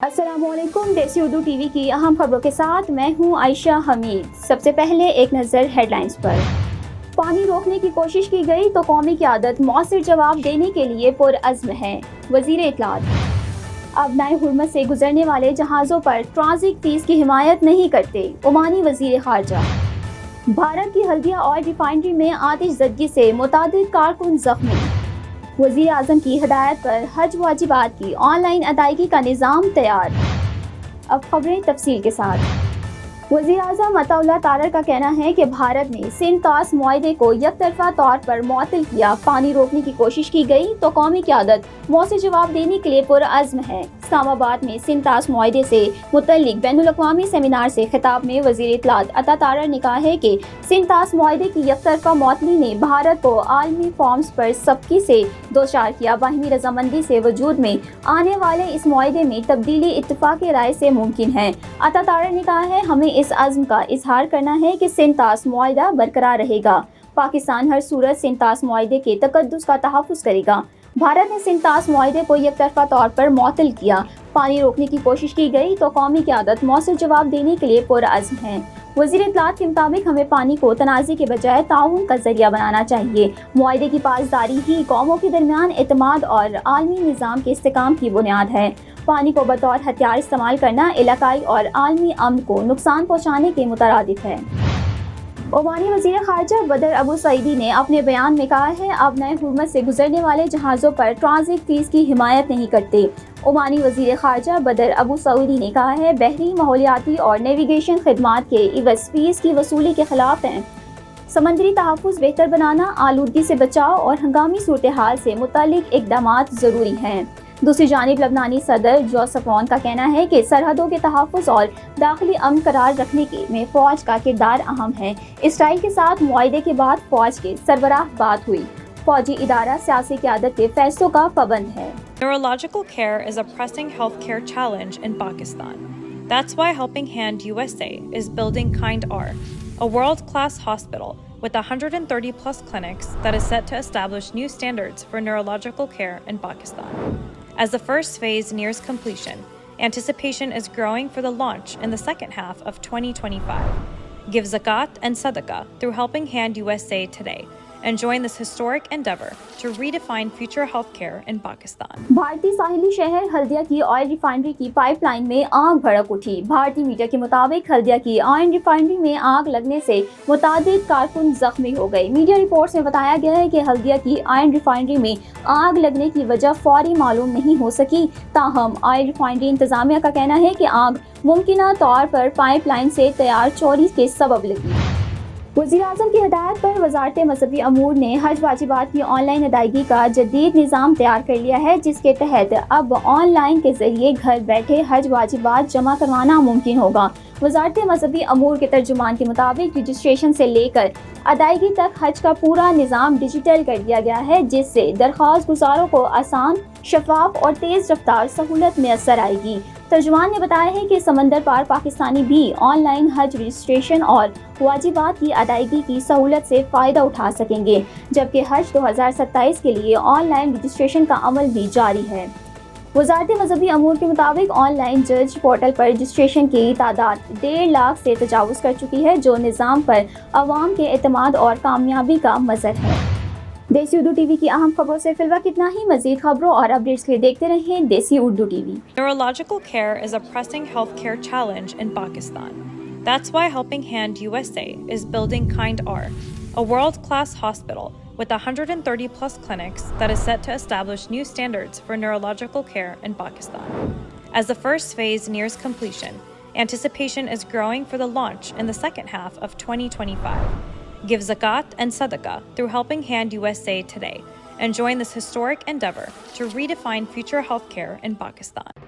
السلام علیکم، دیسی اردو ٹی وی کی اہم خبروں کے ساتھ میں ہوں عائشہ حمید۔ سب سے پہلے ایک نظر ہیڈ لائنز پر۔ پانی روکنے کی کوشش کی گئی تو قومی قیادت مؤثر جواب دینے کے لیے پرعزم ہے، وزیر اطلاعات۔ اب نئے حرمت سے گزرنے والے جہازوں پر ٹرانزٹ فیس کی حمایت نہیں کرتے، عمانی وزیر خارجہ۔ بھارت کی ہلدیا آئل ریفائنری میں آتش زدگی سے متعدد کارکن زخمی۔ وزیر اعظم کی ہدایت پر حج واجبات کی آن لائن ادائیگی کا نظام تیار۔ اب خبریں تفصیل کے ساتھ۔ وزیر اعظم عطا اللہ تارڑ کا کہنا ہے کہ بھارت نے سندھ طاس معاہدے کو یک طرفہ طور پر معطل کیا، پانی روکنے کی کوشش کی گئی تو قومی قیادت مؤثر جواب دینے کے لیے پرعزم ہے۔ اسلام آباد میں سندھ طاس معاہدے سے متعلق بین الاقوامی سیمینار سے خطاب میں وزیر اطلاعات عطا تارڑ نے کہا ہے کہ سندھ طاس معاہدے کی یک طرفہ معطلی نے بھارت کو عالمی فارمز پر سبقی سے دوچار کیا۔ باہمی رضامندی سے وجود میں آنے والے اس معاہدے میں تبدیلی اتفاق رائے سے ممکن ہے۔ عطا تارڑ نے کہا ہے، ہمیں اس عزم کا اظہار کرنا ہے کہ سندھ طاس معاہدہ برقرار رہے گا۔ پاکستان ہر صورت سندھ طاس معاہدے کے تقدس کا تحفظ کرے گا۔ بھارت نے سندھ طاس معاہدے کو یک طرفہ طور پر معطل کیا، پانی روکنے کی کوشش کی گئی تو قومی قیادت مؤثر جواب دینے کے لیے پرعزم ہے۔ وزیر اطلاعات کے مطابق ہمیں پانی کو تنازع کے بجائے تعاون کا ذریعہ بنانا چاہیے۔ معاہدے کی پاسداری ہی قوموں کے درمیان اعتماد اور عالمی نظام کے استحکام کی بنیاد ہے۔ پانی کو بطور ہتھیار استعمال کرنا علاقائی اور عالمی امن کو نقصان پہنچانے کے مترادف ہے۔ عمانی وزیر خارجہ بدر ابو سعیدی نے اپنے بیان میں کہا ہے، اب نئے حرمت سے گزرنے والے جہازوں پر ٹرانزٹ فیس کی حمایت نہیں کرتے۔ عمانی وزیر خارجہ بدر ابو سعیدی نے کہا ہے، بحری ماحولیاتی اور نیویگیشن خدمات کے عوض فیس کی وصولی کے خلاف ہیں۔ سمندری تحفظ بہتر بنانا، آلودگی سے بچاؤ اور ہنگامی صورتحال سے متعلق اقدامات ضروری ہیں۔ دوسری جانب لبنانی صدر جوزف عون کا کہنا ہے کہ سرحدوں کے تحفظ اور داخلی امن قرار رکھنے میں فوج کا کردار اہم ہے۔ اسرائیل کے ساتھ معاہدے کے بعد فوج کے سربراہ بات ہوئی۔ فوجی ادارہ سیاسی قیادت کے فیصلوں کا پابند ہے۔ Neurological care is a pressing healthcare challenge in Pakistan. That's why Helping Hand USA is building Kind R, a world-class hospital with 130 plus clinics that is set to establish new standards for neurological care in Pakistan. As the first phase nears completion, anticipation is growing for the launch in the second half of 2025. Give zakat and sadaqah through Helping Hand USA today and join this historic endeavor to redefine future healthcare in Pakistan. بھارتی ساحلی شہر ہلدیا کی oil refinery کی pipe line میں آگ بھڑک اٹھی۔ بھارتی میڈیا کے مطابق ہلدیا کی آئل ریفائنری میں آگ لگنے سے متعدد کارکن زخمی ہو گئے۔ میڈیا رپورٹس میں بتایا گیا ہے کہ ہلدیا کی آئل ریفائنری میں آگ لگنے کی وجہ فوری معلوم نہیں ہو سکی، تاہم آئل ریفائنری انتظامیہ کا کہنا ہے کہ آگ ممکنہ طور پر پائپ لائن سے تیار چوری کے سبب لگی۔ وزیر اعظم کی ہدایت پر وزارت مذہبی امور نے حج واجبات کی آن لائن ادائیگی کا جدید نظام تیار کر لیا ہے، جس کے تحت اب آن لائن کے ذریعے گھر بیٹھے حج واجبات جمع کروانا ممکن ہوگا۔ وزارت مذہبی امور کے ترجمان کے مطابق رجسٹریشن سے لے کر ادائیگی تک حج کا پورا نظام ڈیجیٹل کر دیا گیا ہے، جس سے درخواست گزاروں کو آسان، شفاف اور تیز رفتار سہولت میسر آئے گی۔ ترجمان نے بتایا ہے کہ سمندر پار پاکستانی بھی آن لائن حج رجسٹریشن اور واجبات کی ادائیگی کی سہولت سے فائدہ اٹھا سکیں گے، جبکہ حج 2027 کے لیے آن لائن رجسٹریشن کا عمل بھی جاری ہے۔ وزارت مذہبی امور کے مطابق آن لائن جج پورٹل پر رجسٹریشن کی تعداد 1.5 لاکھ سے تجاوز کر چکی ہے، جو نظام پر عوام کے اعتماد اور کامیابی کا مظہر ہے۔ دیسی اردو ٹی وی کی اہم خبروں سے فی الوقت اتنا ہی۔ مزید خبروں اور اپڈیٹس کے لیے دیکھتے رہیں دیسی Urdu T V. Neurological care is a pressing healthcare challenge in Pakistan. That's why Helping Hand USA is building Kind R, a world-class hospital with 130 plus clinics that is set to establish new standards for neurological care in Pakistan. As the first phase nears completion, anticipation is growing for the launch in the second half of 2025. Give zakat and sadaqah through Helping Hand USA today and join this historic endeavor to redefine future healthcare in Pakistan.